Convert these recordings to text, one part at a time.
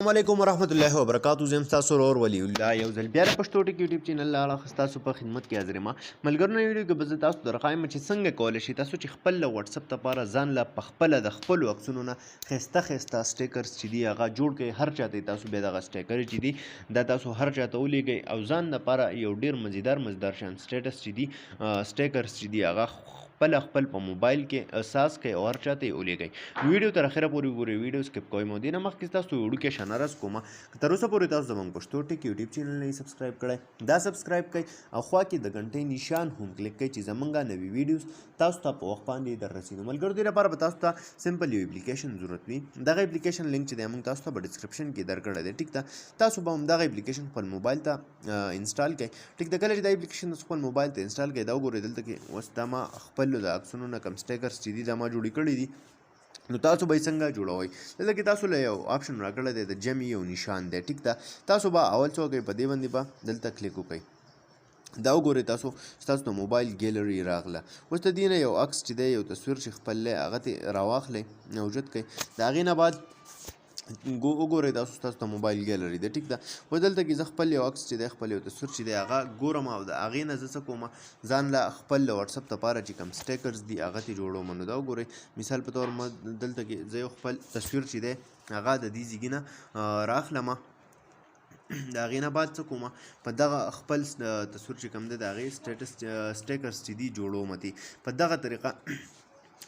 السلام علیکم ورحمۃ اللہ وبرکاتہ. زم تاسو ورور ولی الله یو ځل بیا د پښتو ټک یوټیوب چینل له اړخه ستاسو په خدمت کې حاضر یم. ملګرو ویډیو کې به زه تاسو ته درخوایم چې څنګه کولی شئ تاسو چې خپل له واتساپ دپاره ځان له پخپله د خپلو عکسونو نه ښایسته سټیکرز چې دي هغه جوړ کړئ. هر چاته تاسو بیا دغه سټیکر چې دي دا تاسو هر چاته ولیږئ او ځان دپاره یو ډېر مزیدار شان سټیټس چې دي سټیکرز چې دي هغه خپل په موبایل کې اساس کوي او هر چاته یې ولیږئ. ویډیو تر اخره پورې ګورئ، ویډیو سکپ کوئ مو. دې نه مخکې تاسو وړوکی شان عرض کوم که تر اوسه پورې تاسو زموږ پښتو ټک یوټیوب چینل نه سبسکرایب کړی دا سبسکرایب کړئ او خوا کې د غنټۍ نشان هم کلیک کړئ چې زموږ نوي ویډیوز تاسو ته په وخت باندې در رسېږي. ملګرو دې لپاره به تاسو ته سمپل یو اپلیکیشن ضرورت وي. دغه اپلیکیشن لینک چې دی موږ تاسو ته په ډسکرپشن کې درکړی دی. ټیک ده، تاسو به هم دغه اپلیکیشن خپل موبایل ته انسټال کړئ. ټیک ده، کله چې دا اپلیکیشن تاسو خپل موبایل ته انسټال کړئ دا وګورئ دلته کې اوس دا ما خپل د عکسونو نه کم سټیکرز چې دي دا ما جوړې کړي دي. نو تاسو به یې څنګه جوړوئ؟ دلته کې تاسو له یو آپشن راکړی دی د جمع یو نشان دی. ټیک ده، تاسو به اول څه وکړئ، په دې باندې به دلته کلیک وکړئ. دا وګورئ ستاسو د موبایل ګیلري راغله. اوس د دې نه یو عکس چې دی یو تصویر چې خپل دی هغه ترې راواخلئ، موجود کړئ. د هغې نه بعد وګورئ ستاسو د موبایل ګیلري دی. ټیک ده، اوس دلته کې زه خپل یو عکس چې دی خپل یو تصویر چې دی هغه ګورم او د هغې نه زه څه کوم ځان له خپل له واتساپ دپاره چې کوم سټیکرز دي هغه ترې جوړوم. نو دا وګورئ مثال په طور ما دلته کې زه یو خپل تصویر چې دی هغه د دې ځایږي نه راخلم. د هغې نه بعد څه کوم په دغه خپل تصویر چې کوم دی د هغې سټیکرز چې دي جوړوم. په دغه طریقه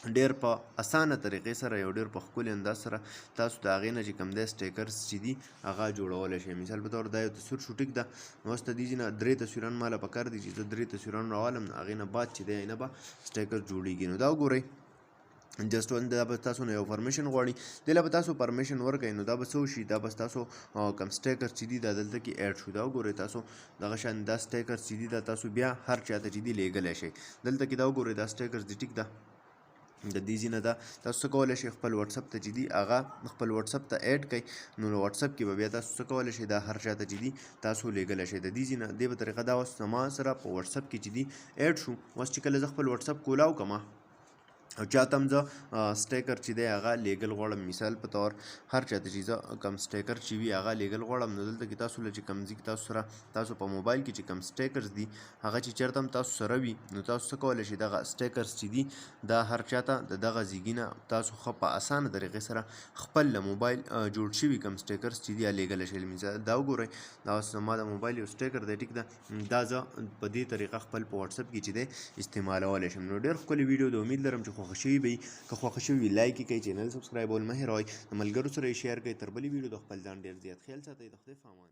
ډېر په اسانه طریقې سره یو ډېر په ښکلي انداز سره تاسو د هغې نه چې کوم دی سټیکرز چې دي هغه جوړولی شئ. مثال په طور دا یو تصویر شو. ټیک ده، نو اوس د دې ځای نه 3 تصویران ماله پکار دي چې زه 3 تصویران راوالم. نو هغې نه بعد چې دی نه به سټیکر جوړېږي. نو دا وګورئ جسټ دا به تاسو نه یو پرمیشن غواړي. دې له به تاسو پرمیشن ورکړئ. نو دا به څه وشي، دا به ستاسو کم سټیکر چې دي دا دلته کې ایډ شو. دا وګورئ تاسو دغه شان دا سټیکر چې دي دا تاسو بیا هر چاته چې دي لیږلی شئ. دلته کې دا وګورئ دا سټیکرز دي. ټیک ده، د دې ځای نه ده تاسو څه کولی شئ خپل واتساپ ته چې دي هغه خپل واتساپ ته ایډ کړئ. نو واتساپ کې به بیا تاسو څه کولی شئ دا هر چاته چې دي تاسو لیږلی شئ. د دې ځای نه دې په طریقه دا اوس زما سره په واتساپ کې چې دي ایډ شو. اوس چې کله زه خپل واتساپ کولاو کړم او چاته هم زه سټیکر چې دی هغه لیږل غواړم، مثال په طور هر چاته چې زه کم سټیکر چې وي هغه لیږل غواړم، نو دلته کې تاسو له چې کوم ځای کې تاسو سره تاسو په موبایل کې چې کم سټیکرز دي هغه چې چېرته هم تاسو سره وي نو تاسو څه کولی شئ دغه سټیکرز چې دي دا هر چاته د دغه ځایږي نه تاسو ښه په اسانه طریقې سره خپل له موبایل جوړ شوي کم سټیکرز چې دي لیږلی شئ. مثال دا وګورئ دا اوس زما د موبایل یو سټیکر دی. ټیک ده، دا زه په دې طریقه خپل په واتساپ کې چې دی استعمالولی شم. نو ډېر ښکلې ویډیو د امید لرم چې خوښه شوي به وي. که خوښه شوي وي لایک یې کړئ، چینل سبسکرایبول مه هېروئ، د ملګرو سره یې شیر کړئ. تر بلې ویډیو د خپل ځان ډېر زیات خیال ساتئ. د خدای په امان.